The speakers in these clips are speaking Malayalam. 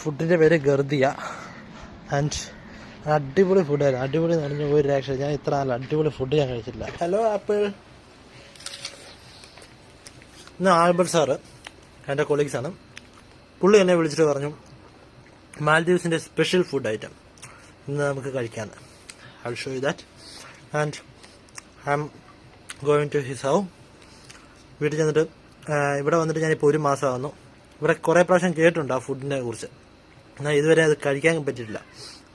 ഫുഡിൻ്റെ പേര് ഗർദിയ. ആൻഡ് അടിപൊളി ഫുഡായിരുന്നു. അടിപൊളി എന്ന് പറഞ്ഞാൽ ഒരു രക്ഷ. ഞാൻ ഇത്ര നല്ല അടിപൊളി ഫുഡ് ഞാൻ കഴിച്ചിട്ടില്ല. Hello apple. ഇന്ന് ആൽബർട്ട് സാറ് എൻ്റെ കൊളീഗ്സാണ്. പുള്ളി എന്നെ വിളിച്ചിട്ട് പറഞ്ഞു മാൽദീവ്സിൻ്റെ സ്പെഷ്യൽ ഫുഡ് ഐറ്റം ഇന്ന് നമുക്ക് കഴിക്കാമെന്ന്. I will show you that. And I'm going to his house. വീട്ടിൽ ചെന്നിട്ട് ഇവിടെ വന്നിട്ട് ഞാനിപ്പോൾ 1 മാസമാകുന്നു. ഇവിടെ കുറേ പ്രാവശ്യം കേട്ടിട്ടുണ്ട് ആ ഫുഡിനെ കുറിച്ച്. എന്നാൽ ഇതുവരെ അത് കഴിക്കാൻ പറ്റിയിട്ടില്ല.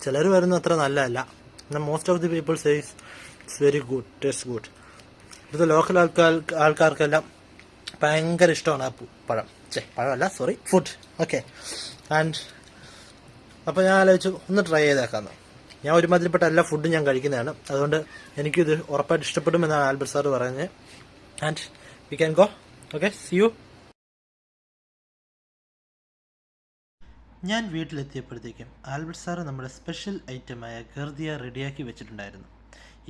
ചിലർ വരുന്ന അത്ര നല്ലതല്ല. എന്നാൽ most of the people says it's very good, taste good. ഇവിടുത്തെ ലോക്കൽ ആൾക്കാർക്കെല്ലാം ഭയങ്കര ഇഷ്ടമാണ് ആ പഴം. പഴമല്ല, സോറി, ഫുഡ്. ഓക്കെ. ആൻഡ് അപ്പോൾ ഞാൻ ആലോചിച്ചു ഒന്ന് ട്രൈ ചെയ്തേക്കാമെന്ന്. ഞാൻ ഒരുമാതിരിപ്പെട്ട എല്ലാ ഫുഡും ഞാൻ കഴിക്കുന്നതാണ്. അതുകൊണ്ട് എനിക്കിത് ഉറപ്പായിട്ട് ഇഷ്ടപ്പെടുമെന്നാണ് ആൽബർട്ട് സാർ പറയുന്നത്. And we can go. Okay, see you. ഞാൻ വീട്ടിലെത്തിയപ്പോഴത്തേക്കും ആൽബർട്ട് സാറ് നമ്മുടെ സ്പെഷ്യൽ ഐറ്റമായ ഗർദിയ റെഡിയാക്കി വെച്ചിട്ടുണ്ടായിരുന്നു.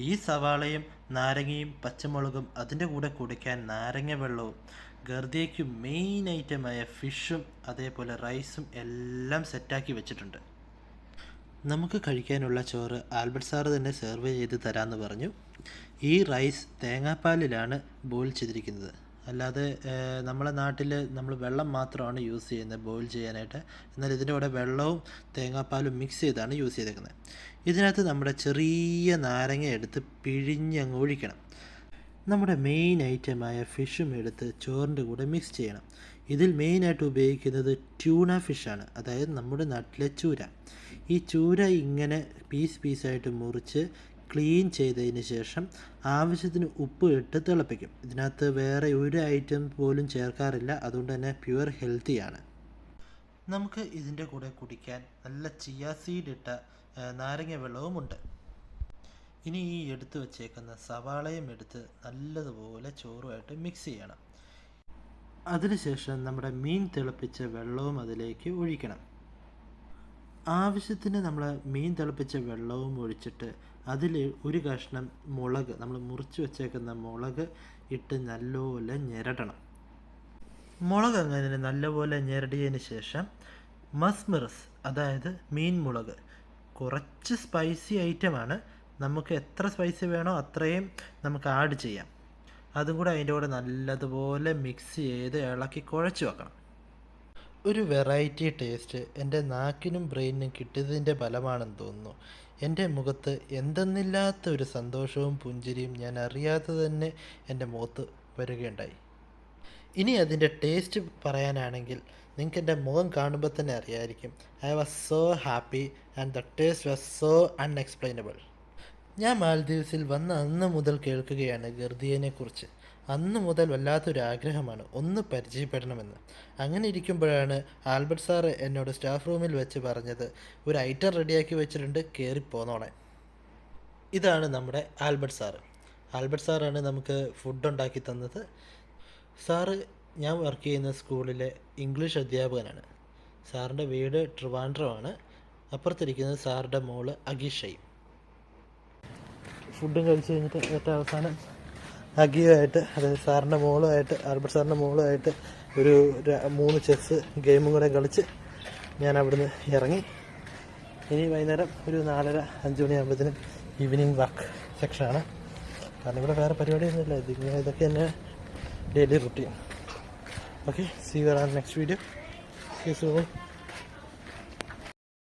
ഈ സവാളയും നാരങ്ങയും പച്ചമുളകും അതിൻ്റെ കൂടെ കുടിക്കാൻ നാരങ്ങ വെള്ളവും ഗർദിയയ്ക്ക് മെയിൻ ഐറ്റമായ ഫിഷും അതേപോലെ റൈസും എല്ലാം സെറ്റാക്കി വെച്ചിട്ടുണ്ട്. നമുക്ക് കഴിക്കാനുള്ള ചോറ് ആൽബർട്ട് സാറ് തന്നെ സെർവ് ചെയ്ത് തരാമെന്ന് പറഞ്ഞു. ഈ റൈസ് തേങ്ങാപ്പാലിലാണ് ബോയിൽ ചെയ്തിരിക്കുന്നത്. അല്ലാതെ നമ്മളെ നാട്ടിൽ നമ്മൾ വെള്ളം മാത്രമാണ് യൂസ് ചെയ്യുന്നത് ബോയിൽ ചെയ്യാനായിട്ട്. എന്നാൽ ഇതിൻ്റെ കൂടെ വെള്ളവും തേങ്ങാപ്പാലും മിക്സ് ചെയ്താണ് യൂസ് ചെയ്തേക്കുന്നത്. ഇതിനകത്ത് നമ്മുടെ ചെറിയ നാരങ്ങ എടുത്ത് പിഴിഞ്ഞങ്ങ് ഒഴിക്കണം. നമ്മുടെ മെയിൻ ഐറ്റമായ ഫിഷും എടുത്ത് ചോറിൻ്റെ കൂടെ മിക്സ് ചെയ്യണം. ഇതിൽ മെയിനായിട്ട് ഉപയോഗിക്കുന്നത് ട്യൂണ ഫിഷാണ്, അതായത് നമ്മുടെ നാട്ടിലെ ചൂര. ഈ ചൂര ഇങ്ങനെ പീസായിട്ട് മുറിച്ച് ക്ലീൻ ചെയ്തതിന് ശേഷം ആവശ്യത്തിന് ഉപ്പ് ഇട്ട് തിളപ്പിക്കും. ഇതിനകത്ത് വേറെ ഒരു ഐറ്റം പോലും ചേർക്കാറില്ല. അതുകൊണ്ട് തന്നെ പ്യുവർ ഹെൽത്തിയാണ്. നമുക്ക് ഇതിൻ്റെ കൂടെ കുടിക്കാൻ നല്ല ചിയ സീഡ് ഇട്ട നാരങ്ങ വെള്ളവുമുണ്ട്. ഇനി ഈ എടുത്തു വച്ചേക്കുന്ന സവാളയും എടുത്ത് നല്ലതുപോലെ ചോറുമായിട്ട് മിക്സ് ചെയ്യണം. അതിനുശേഷം നമ്മുടെ മീൻ തിളപ്പിച്ച വെള്ളവും അതിലേക്ക് ഒഴിക്കണം. ആവശ്യത്തിന് നമ്മൾ മീൻ തിളപ്പിച്ച വെള്ളവും ഒഴിച്ചിട്ട് അതിൽ ഒരു കഷ്ണം മുളക്, നമ്മൾ മുറിച്ച് വെച്ചേക്കുന്ന മുളക് ഇട്ട് നല്ലപോലെ ഞെരടണം. മുളക് അങ്ങനെ നല്ലപോലെ ഞെരടിയതിന് ശേഷം മസ്മിറസ്, അതായത് മീൻ മുളക്, കുറച്ച് സ്പൈസി ഐറ്റമാണ്. നമുക്ക് എത്ര സ്പൈസി വേണോ അത്രയും നമുക്ക് ആഡ് ചെയ്യാം. അതും കൂടെ അതിൻ്റെ കൂടെ നല്ലതുപോലെ മിക്സ് ചെയ്ത് ഇളക്കി കുഴച്ച് വെക്കണം. ഒരു വെറൈറ്റി ടേസ്റ്റ് എൻ്റെ നാക്കിനും ബ്രെയിനിനും കിട്ടിയതിൻ്റെ ഫലമാണെന്ന് തോന്നുന്നു. എൻ്റെ മുഖത്ത് എന്തെന്നില്ലാത്ത ഒരു സന്തോഷവും പുഞ്ചിരിയും ഞാൻ അറിയാതെ തന്നെ എൻ്റെ മുഖത്ത് വരികയുണ്ടായി. ഇനി അതിൻ്റെ ടേസ്റ്റ് പറയാനാണെങ്കിൽ നിങ്ങൾക്ക് എൻ്റെ മുഖം കാണുമ്പോൾ തന്നെ അറിയാമായിരിക്കും. I was so happy and the taste was so unexplainable. ഞാൻ മാൽദീവ്സിൽ വന്ന അന്ന് മുതൽ കേൾക്കുകയാണ് ഗർദിയനെക്കുറിച്ച്. അന്ന് മുതൽ വല്ലാത്തൊരു ആഗ്രഹമാണ് ഒന്ന് പരിചയപ്പെടണമെന്ന്. അങ്ങനെ ഇരിക്കുമ്പോഴാണ് ആൽബർട്ട് സാറ് എന്നോട് സ്റ്റാഫ് റൂമിൽ വെച്ച് പറഞ്ഞത് ഒരു ഐറ്റം റെഡിയാക്കി വെച്ചിട്ടുണ്ട്, കയറിപ്പോന്നോളാൻ. ഇതാണ് നമ്മുടെ ആൽബർട്ട് സാറ്. ആൽബർട്ട് സാറാണ് നമുക്ക് ഫുഡ് ഉണ്ടാക്കി തന്നത്. സാറ് ഞാൻ വർക്ക് ചെയ്യുന്ന സ്കൂളിലെ ഇംഗ്ലീഷ് അധ്യാപകനാണ്. സാറിൻ്റെ വീട് ട്രിവാൻഡ്രമാണ്. അപ്പുറത്തിരിക്കുന്നത് സാറിൻ്റെ മോള് അഗീഷയും. ഫുഡും കഴിച്ച് കഴിഞ്ഞിട്ട് ഏറ്റവും അവസാനം അഗിയുമായിട്ട്, അതായത് സാറിൻ്റെ മോളുമായിട്ട്, ആൽബർട്ട് സാറിൻ്റെ മോളുമായിട്ട് ഒരു 3 ചെസ് ഗെയിമും കൂടെ കളിച്ച് ഞാൻ അവിടുന്ന് ഇറങ്ങി. ഇനി വൈകുന്നേരം ഒരു 4:30-5 മണിയാകുമ്പോഴത്തേനും ഈവനിങ് വാക്ക് സെക്ഷനാണ്. കാരണം ഇവിടെ വേറെ പരിപാടിയൊന്നുമില്ല. ഇതൊക്കെ തന്നെ daily routine. Okay, see you on next video. See you soon.